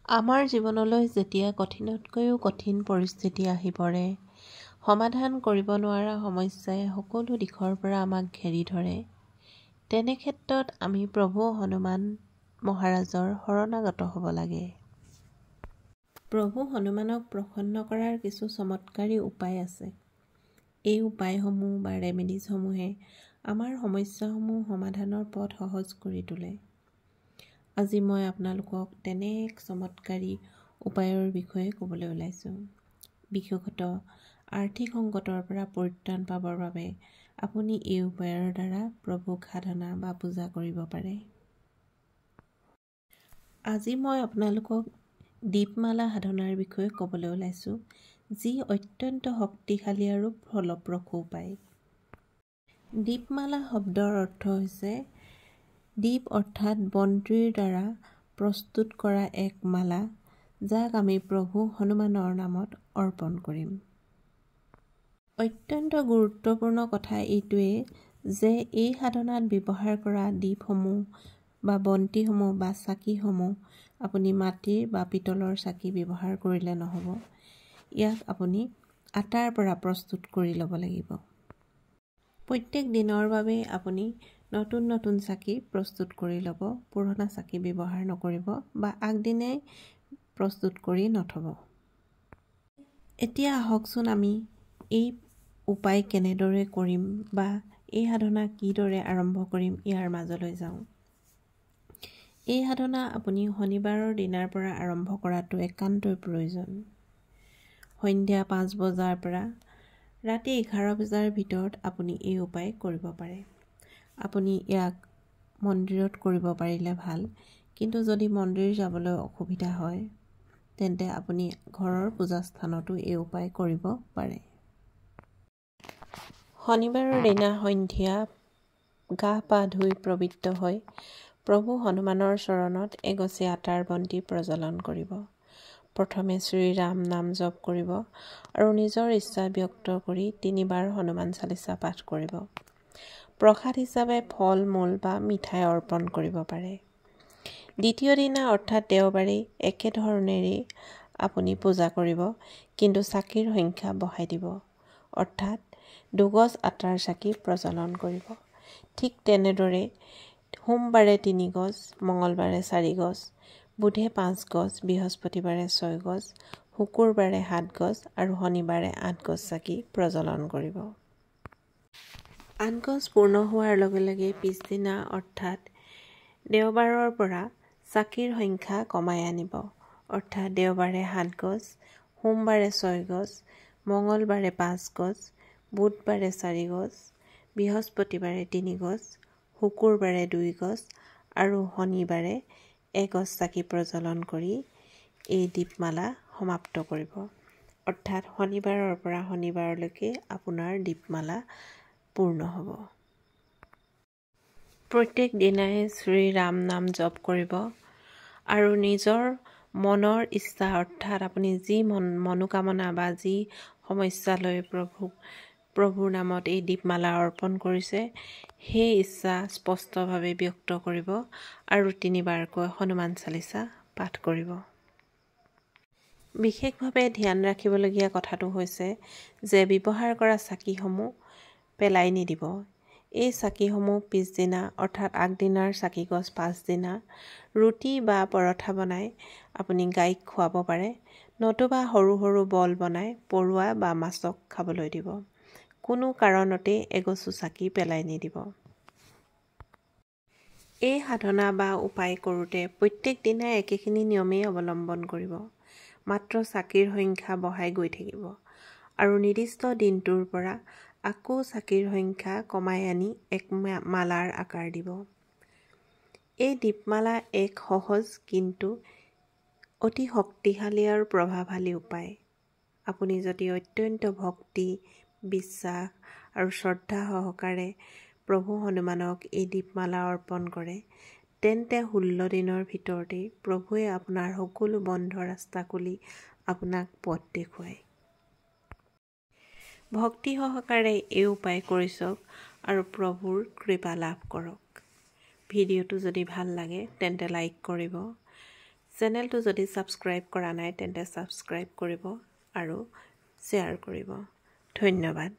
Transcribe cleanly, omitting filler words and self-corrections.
আমাৰ জীৱনলৈ যেতিয়া কঠিনতকৈও কঠিন পৰিস্থিতি আহি পৰে, সমাধান কৰিব নোৱাৰা সমস্যাই সকলো দিশৰ পৰা আমাক ঘেৰি ধৰে, তেনে ক্ষেত্ৰত আমি প্ৰভু হনুমান মহাৰাজৰ শৰণাগত হ'ব লাগে। প্ৰভু হনুমানক প্ৰসন্ন কৰাৰ কিছু চমৎকাৰী উপায় আছে। এই উপায়সমূহ বা ৰেমেডিজসমূহে আমাৰ সমস্যাসমূহ সমাধানৰ পথ সহজ কৰি তোলে। আজি মই আপোনালোকক তেনে এক চমৎকাৰী উপায়ৰ বিষয়ে ক'বলৈ ওলাইছোঁ। বিশেষতঃ আৰ্থিক সংকটৰ পৰা পৰিত্ৰাণ পাবৰ বাবে আপুনি এই উপায়ৰ দ্বাৰা প্ৰভুক সাধনা বা পূজা কৰিব পাৰে। আজি মই আপোনালোকক দীপমালা সাধনাৰ বিষয়ে ক'বলৈ ওলাইছোঁ, যি অত্যন্ত শক্তিশালী আৰু ফলপ্ৰসূ উপায়। দীপমালা শব্দৰ অৰ্থ হৈছে দীপ অৰ্থাৎ বন্তিৰ দ্বাৰা প্ৰস্তুত কৰা এক মালা, যাক আমি প্ৰভু হনুমানৰ নামত অৰ্পণ কৰিম। অত্যন্ত গুৰুত্বপূৰ্ণ কথা এইটোৱেই যে এই সাধনাত ব্যৱহাৰ কৰা দীপসমূহ বা বন্তিসমূহ বা চাকিসমূহ আপুনি মাটিৰ বা পিতলৰ চাকি ব্যৱহাৰ কৰিলে নহ'ব। ইয়াক আপুনি আটাৰ পৰা প্ৰস্তুত কৰি ল'ব লাগিব। প্ৰত্যেক দিনৰ বাবে আপুনি নতুন নতুন চাকি প্ৰস্তুত কৰি ল'ব। পুৰণা চাকি ব্যৱহাৰ নকৰিব বা আগদিনাই প্ৰস্তুত কৰি নথ'ব। এতিয়া আহকচোন আমি এই উপায় কেনেদৰে কৰিম বা এই সাধনা কিদৰে আৰম্ভ কৰিম ইয়াৰ মাজলৈ যাওঁ। এই সাধনা আপুনি শনিবাৰৰ দিনাৰ পৰা আৰম্ভ কৰাটো একান্তই প্ৰয়োজন। সন্ধিয়া 5 বজাৰ পৰা ৰাতি 11 বজাৰ ভিতৰত আপুনি এই উপায় কৰিব পাৰে। আপুনি ইয়াক মন্দিৰত কৰিব পাৰিলে ভাল, কিন্তু যদি মন্দিৰ যাবলৈ অসুবিধা হয়, তেন্তে আপুনি ঘৰৰ পূজাস্থানতো এই উপায় কৰিব পাৰে। শনিবাৰৰ দিনা সন্ধিয়া গা পা ধুই পবিত্ৰ হৈ প্ৰভু হনুমানৰ চৰণত এগছি আটাৰ বন্তি প্ৰজ্বলন কৰিব। প্ৰথমে শ্ৰীৰাম নাম জপ কৰিব আৰু নিজৰ ইচ্ছা ব্যক্ত কৰি 3 বাৰ হনুমান চালিচা পাঠ কৰিব। প্ৰসাদ হিচাপে ফল মূল বা মিঠাই অৰ্পণ কৰিব পাৰে। দ্বিতীয় দিনা অৰ্থাৎ দেওবাৰে একেধৰণেৰেই আপুনি পূজা কৰিব, কিন্তু চাকিৰ সংখ্যা বঢ়াই দিব, অৰ্থাৎ 2 গছ আটাৰ চাকি প্ৰজ্বলন কৰিব। ঠিক তেনেদৰে সোমবাৰে 3 গছ, মঙলবাৰে 4 গছ, বুধে 5 গছ, বৃহস্পতিবাৰে 6 গছ, শুকুৰবাৰে 7 গছ আৰু শনিবাৰে 8 গছ চাকি প্ৰজ্বলন কৰিব। 8 গছ পূৰ্ণ হোৱাৰ লগে লগে পিছদিনা অৰ্থাৎ দেওবাৰৰ পৰা চাকিৰ সংখ্যা কমাই আনিব, অৰ্থাৎ দেওবাৰে 7 গছ, সোমবাৰে 6 গছ, মঙলবাৰে 5 গছ, বুধবাৰে 4 গছ, বৃহস্পতিবাৰে 3 গছ, শুকুৰবাৰে 2 গছ আৰু শনিবাৰে 1 গছ চাকি প্ৰজ্বলন কৰি এই দীপমালা সমাপ্ত কৰিব। অৰ্থাৎ শনিবাৰৰ পৰা শনিবাৰলৈকে আপোনাৰ দীপমালা পূৰ্ণ হ'ব। প্ৰত্যেক দিনাই শ্ৰীৰাম নাম জপ কৰিব আৰু নিজৰ মনৰ ইচ্ছা অৰ্থাৎ আপুনি যি মনোকামনা বা যি সমস্যা লৈ প্ৰভুৰ নামত এই দীপমালা অৰ্পণ কৰিছে, সেই ইচ্ছা স্পষ্টভাৱে ব্যক্ত কৰিব আৰু 3 বাৰকৈ হনুমান চালিচা পাঠ কৰিব। বিশেষভাৱে ধ্যান ৰাখিবলগীয়া কথাটো হৈছে যে ব্যৱহাৰ কৰা চাকিসমূহ পেলাই নিদিব। এই চাকিসমূহ পিছদিনা অৰ্থাৎ আগদিনাৰ চাকিগছ পাছদিনা ৰুটি বা পৰঠা বনাই আপুনি গাইক খুৱাব পাৰে, নতুবা সৰু সৰু বল বনাই পৰুৱা বা মাছক খাবলৈ দিব। কোনো কাৰণতে এগছো চাকি পেলাই নিদিব। এই সাধনা বা উপায় কৰোঁতে প্ৰত্যেক দিনাই একেখিনি নিয়মেই অৱলম্বন কৰিব। মাত্ৰ চাকিৰ সংখ্যা বঢ়াই গৈ থাকিব আৰু নিৰ্দিষ্ট দিনটোৰ পৰা আকৌ চাকিৰ সংখ্যা কমাই আনি এক মালাৰ আকাৰ দিব। এই দীপমালা এক সহজ কিন্তু অতি শক্তিশালী আৰু প্ৰভাৱশালী উপায়। আপুনি যদি অত্যন্ত ভক্তি, বিশ্বাস আৰু শ্ৰদ্ধা সহকাৰে প্ৰভু হনুমানক এই দীপমালা অৰ্পণ কৰে, তেন্তে 16 দিনৰ ভিতৰতেই প্ৰভুৱে আপোনাৰ সকলো বন্ধ ৰাস্তা খুলি আপোনাক পথ দেখুৱায়। ভক্তি সহকাৰে এই উপায় কৰি চাওক আৰু প্ৰভুৰ কৃপা লাভ কৰক। ভিডিঅ'টো যদি ভাল লাগে তেন্তে লাইক কৰিব, চেনেলটো যদি ছাবস্ক্ৰাইব কৰা নাই তেন্তে ছাবস্ক্ৰাইব কৰিব আৰু শ্বেয়াৰ কৰিব। ধন্যবাদ।